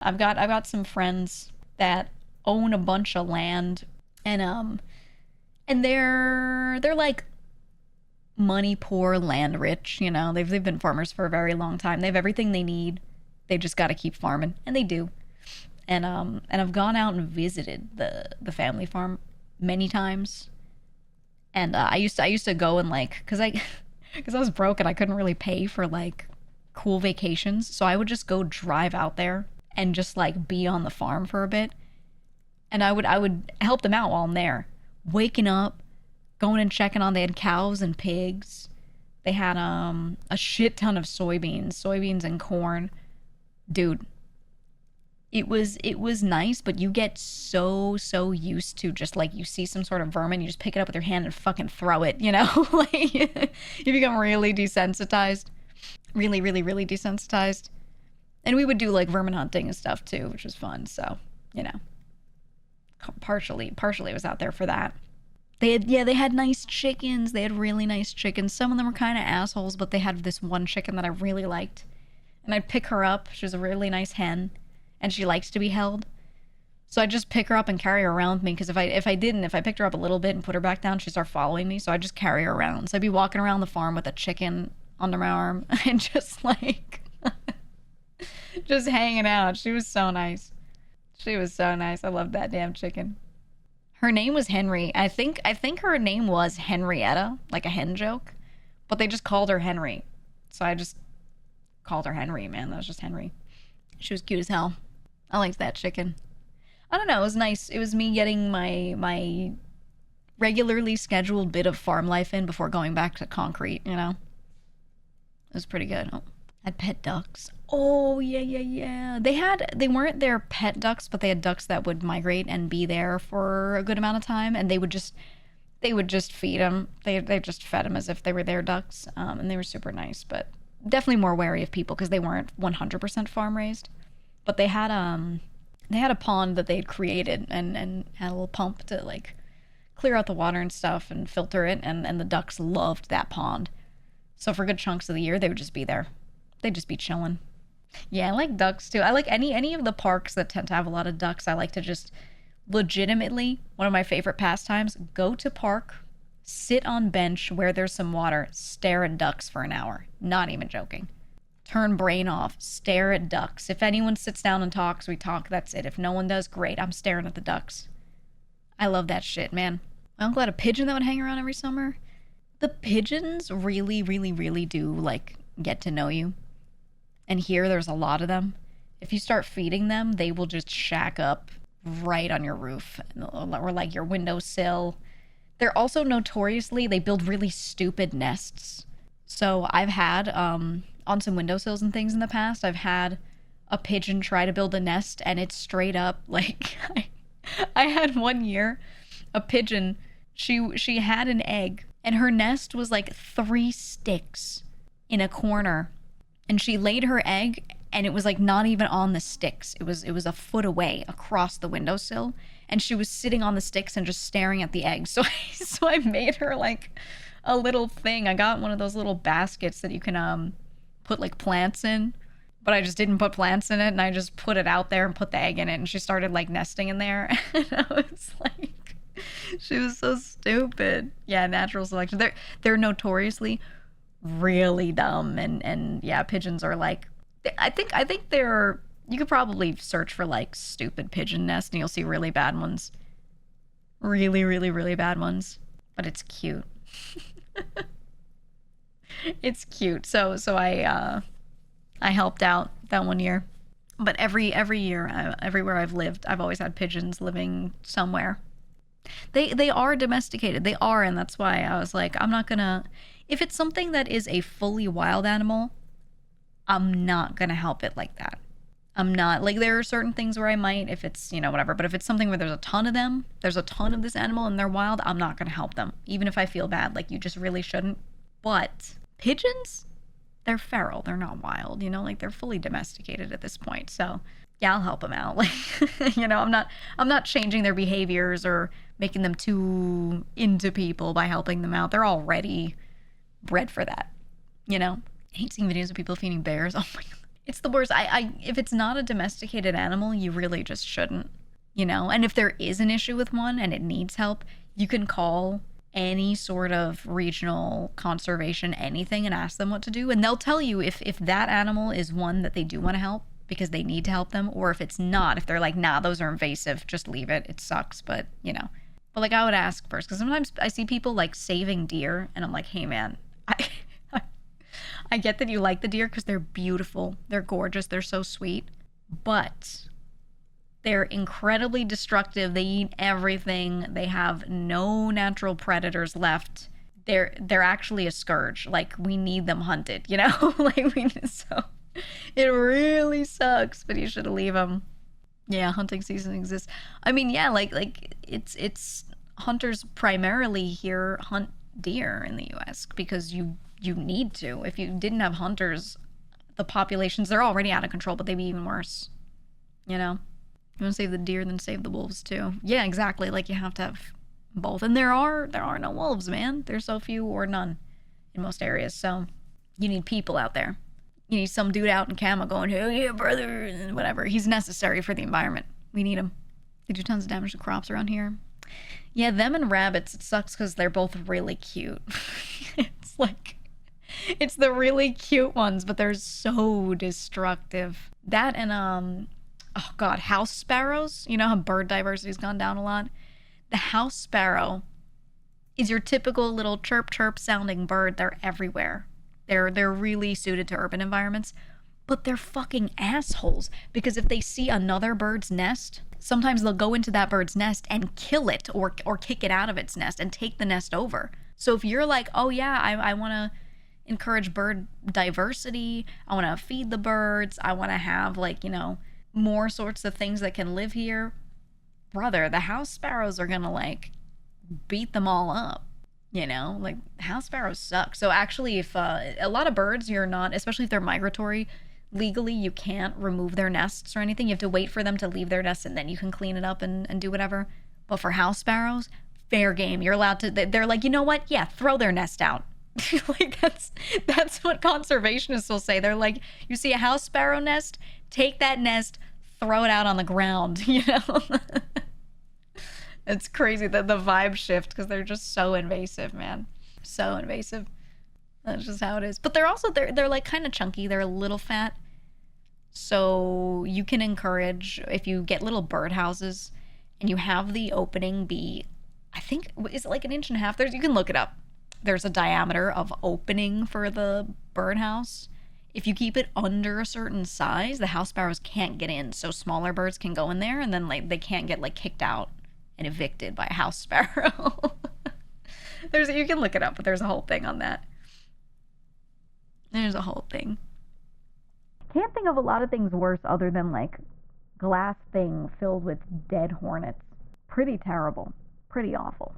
I've got some friends that own a bunch of land, and they're like money poor, land rich, you know. They've been farmers for a very long time. They have everything they need. They just got to keep farming, and they do. And I've gone out and visited the family farm many times. And I used to go and like cuz I was broke and I couldn't really pay for like cool vacations. So I would just go drive out there and just like be on the farm for a bit. And I would help them out while I'm there. Waking up, going and checking on, they had cows and pigs. They had a shit ton of soybeans and corn. Dude, it was nice, but you get so used to just like you see some sort of vermin, you just pick it up with your hand and fucking throw it, you know? Like you become really desensitized. Really desensitized. And we would do like vermin hunting and stuff too, which was fun. So, you know, partially I was out there for that. They had nice chickens. They had really nice chickens. Some of them were kind of assholes, but they had this one chicken that I really liked. And I'd pick her up. She was a really nice hen, and she likes to be held. So I'd just pick her up and carry her around with me, because if I picked her up a little bit and put her back down, she'd start following me. So I'd just carry her around. So I'd be walking around the farm with a chicken under my arm and just like just hanging out. She was so nice. She was so nice. I loved that damn chicken. Her name was Henry. I think her name was Henrietta, like a hen joke, but they just called her Henry. So I just called her Henry, man. That was just Henry. She was cute as hell. I liked that chicken. I don't know, it was nice. It was me getting my regularly scheduled bit of farm life in before going back to concrete, you know? It was pretty good. Oh, I had pet ducks. Oh, yeah. They weren't their pet ducks, but they had ducks that would migrate and be there for a good amount of time, and they would just feed them. They just fed them as if they were their ducks, and they were super nice, but definitely more wary of people because they weren't 100% farm raised. But they had a pond that they had created, and had a little pump to like clear out the water and stuff and filter it, and the ducks loved that pond. So for good chunks of the year, they would just be there. They'd just be chilling. Yeah, I like ducks too. I like any of the parks that tend to have a lot of ducks. I like to just legitimately, one of my favorite pastimes, go to park, sit on bench where there's some water, stare at ducks for an hour. Not even joking. Turn brain off, stare at ducks. If anyone sits down and talks, we talk, that's it. If no one does, great. I'm staring at the ducks. I love that shit, man. My uncle had a pigeon that would hang around every summer. The pigeons really do like get to know you. And here there's a lot of them. If you start feeding them, they will just shack up right on your roof or like your windowsill. They're also notoriously, they build really stupid nests. So I've had, on some windowsills and things in the past, I've had a pigeon try to build a nest, and it's straight up like, I had one year, a pigeon, she had an egg, and her nest was like 3 sticks in a corner. And she laid her egg, and it was like not even on the sticks. It was a foot away across the windowsill, and she was sitting on the sticks and just staring at the egg. So I made her like a little thing. I got one of those little baskets that you can put like plants in, but I just didn't put plants in it, and I just put it out there and put the egg in it, and she started like nesting in there. And I was like, she was so stupid. Yeah, natural selection. They're notoriously really dumb, and yeah, pigeons are like, I think they're, you could probably search for like stupid pigeon nest and you'll see really bad ones. Really bad ones. But it's cute. It's cute. So I helped out that one year. But every year, everywhere I've lived, I've always had pigeons living somewhere. They are domesticated. They are, and that's why I was like, I'm not gonna, if it's something that is a fully wild animal, I'm not gonna help it like that. I'm not, like, there are certain things where I might, if it's, you know, whatever, but if it's something where there's a ton of them, there's a ton of this animal and they're wild, I'm not gonna help them. Even if I feel bad, like, you just really shouldn't. But pigeons, they're feral. They're not wild, you know, like, they're fully domesticated at this point. So yeah, I'll help them out. Like, you know, I'm not changing their behaviors or making them too into people by helping them out. They're already bred for that, you know? I hate seeing videos of people feeding bears. Oh my God. It's the worst. If it's not a domesticated animal, you really just shouldn't, you know? And if there is an issue with one and it needs help, you can call any sort of regional conservation anything and ask them what to do, and they'll tell you if that animal is one that they do want to help because they need to help them, or if it's not, if they're like, nah, those are invasive, just leave it, it sucks, but you know. But like, I would ask first, because sometimes I see people like saving deer and I'm like, hey man, I get that you like the deer because they're beautiful, they're gorgeous, they're so sweet, but they're incredibly destructive. They eat everything. They have no natural predators left. They're actually a scourge. Like, we need them hunted, you know? Like, so it really sucks, but you should leave them. Yeah, hunting season exists. I mean, yeah, like it's hunters primarily here hunt deer in the US because you need to. If you didn't have hunters, the populations, they're already out of control, but they'd be even worse. You know? You want to save the deer, then save the wolves too. Yeah, exactly. Like, you have to have both. And there are no wolves, man. There's so few or none in most areas. So you need people out there. You need some dude out in camo going, hell yeah, brother, and whatever. He's necessary for the environment. We need him. They do tons of damage to crops around here. Yeah, them and rabbits, it sucks because they're both really cute. It's like, it's the really cute ones, but they're so destructive. That and, oh god, house sparrows. You know how bird diversity's gone down a lot? The house sparrow is your typical little chirp chirp sounding bird. They're everywhere. They're really suited to urban environments, but they're fucking assholes because if they see another bird's nest, sometimes they'll go into that bird's nest and kill it or kick it out of its nest and take the nest over. So if you're like, oh yeah, I want to encourage bird diversity, I want to feed the birds, I want to have, like, you know, more sorts of things that can live here, brother, the house sparrows are gonna like beat them all up, you know? Like, house sparrows suck. So actually, if a lot of birds, you're not, especially if they're migratory, legally you can't remove their nests or anything. You have to wait for them to leave their nest and then you can clean it up and do whatever. But for house sparrows, fair game. You're allowed to, they're like, you know what, yeah, throw their nest out. Like, that's what conservationists will say. They're like, you see a house sparrow nest, take that nest, throw it out on the ground, you know? It's crazy that the vibe shift because they're just so invasive, man. So invasive. That's just how it is. But they're also, they're like kind of chunky. They're a little fat. So you can encourage, if you get little bird houses and you have the opening be, I think, is it like 1.5 inches? There's, you can look it up. There's a diameter of opening for the birdhouse. If you keep it under a certain size, the house sparrows can't get in. So smaller birds can go in there and then like they can't get like kicked out and evicted by a house sparrow. You can look it up, but there's a whole thing on that. There's a whole thing. Can't think of a lot of things worse other than like glass thing filled with dead hornets. Pretty terrible. Pretty awful.